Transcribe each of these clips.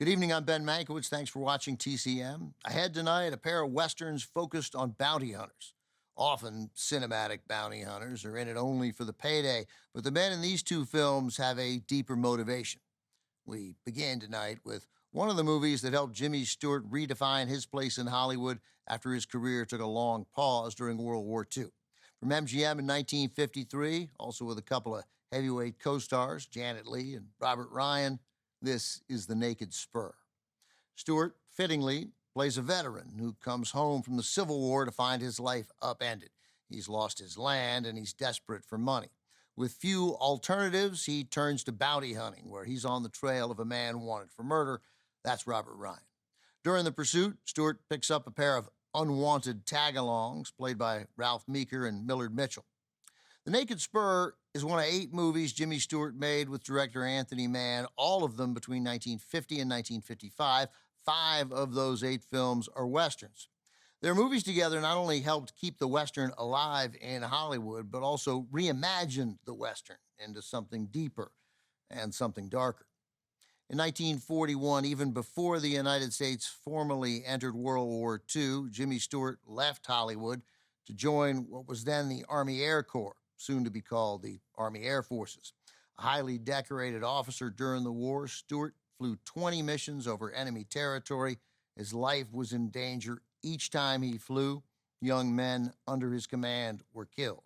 Good evening, I'm Ben Mankiewicz. Thanks for watching TCM. Ahead tonight, a pair of westerns focused on bounty hunters. Often, cinematic bounty hunters are in it only for the payday, but the men in these two films have a deeper motivation. We begin tonight with one of the movies that helped Jimmy Stewart redefine his place in Hollywood after his career took a long pause during World War II. From MGM in 1953, also with a couple of heavyweight co-stars, Janet Leigh and Robert Ryan, this is The Naked Spur. Stewart, fittingly, plays a veteran who comes home from the Civil War to find his life upended. He's lost his land and he's desperate for money. With few alternatives, he turns to bounty hunting, where he's on the trail of a man wanted for murder. That's Robert Ryan. During the pursuit, Stewart picks up a pair of unwanted tag-alongs, played by Ralph Meeker and Millard Mitchell. The Naked Spur is one of 8 movies Jimmy Stewart made with director Anthony Mann, all of them between 1950 and 1955. 5 of those 8 films are westerns. Their movies together not only helped keep the western alive in Hollywood, but also reimagined the western into something deeper and something darker. In 1941, even before the United States formally entered World War II, Jimmy Stewart left Hollywood to join what was then the Army Air Corps, soon to be called the Army Air Forces. A highly decorated officer during the war, Stewart flew 20 missions over enemy territory. His life was in danger each time he flew. Young men under his command were killed.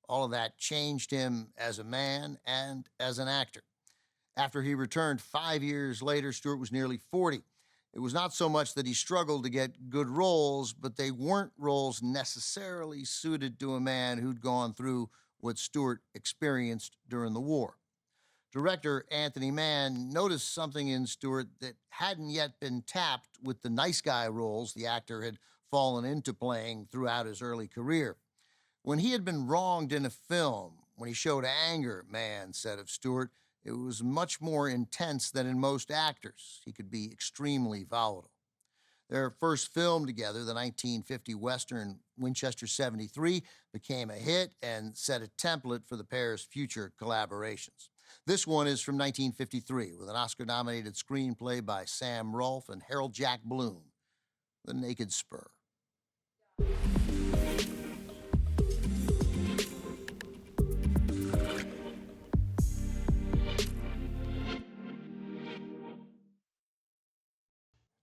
All of that changed him as a man and as an actor. After he returned 5 years later, Stewart was nearly 40. It was not so much that he struggled to get good roles, but they weren't roles necessarily suited to a man who'd gone through what Stewart experienced during the war. Director Anthony Mann noticed something in Stewart that hadn't yet been tapped with the nice guy roles the actor had fallen into playing throughout his early career. When he had been wronged in a film, when he showed anger, Mann said of Stewart, it was much more intense than in most actors. He could be extremely volatile. Their first film together, the 1950 Western Winchester 73, became a hit and set a template for the pair's future collaborations. This one is from 1953, with an Oscar-nominated screenplay by Sam Rolfe and Harold Jack Bloom, The Naked Spur.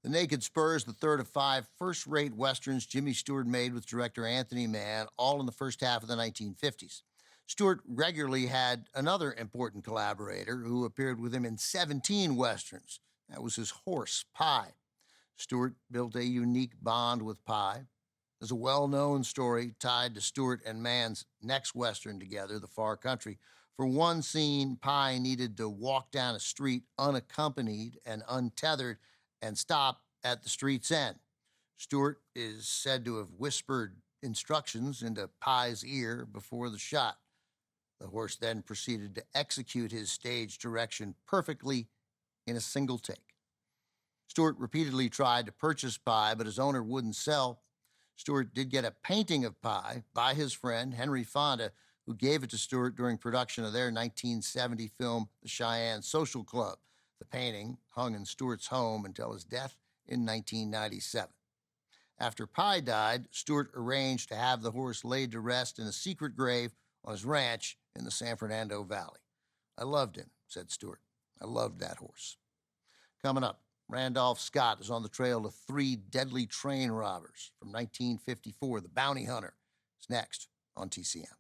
The Naked Spur is the third of 5 first-rate westerns Jimmy Stewart made with director Anthony Mann, all in the first half of the 1950s. Stewart regularly had another important collaborator who appeared with him in 17 westerns. That was his horse, Pie. Stewart built a unique bond with Pie. There's a well-known story tied to Stewart and Mann's next western together, The Far Country. For one scene, Pie needed to walk down a street unaccompanied and untethered and stop at the street's end. Stewart is said to have whispered instructions into Pie's ear before the shot. The horse then proceeded to execute his stage direction perfectly in a single take. Stewart repeatedly tried to purchase Pie, but his owner wouldn't sell. Stewart did get a painting of Pie by his friend Henry Fonda, who gave it to Stewart during production of their 1970 film, The Cheyenne Social Club. The painting hung in Stewart's home until his death in 1997. After Pie died, Stewart arranged to have the horse laid to rest in a secret grave on his ranch in the San Fernando Valley. "I loved him," said Stewart. "I loved that horse." Coming up, Randolph Scott is on the trail of 3 deadly train robbers from 1954. The Bounty Hunter is next on TCM.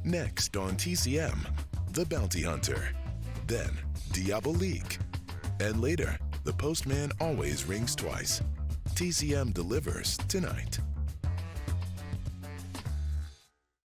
Next on TCM, The Bounty Hunter. Then, Diabolique. And later, The Postman Always Rings Twice. TCM delivers tonight.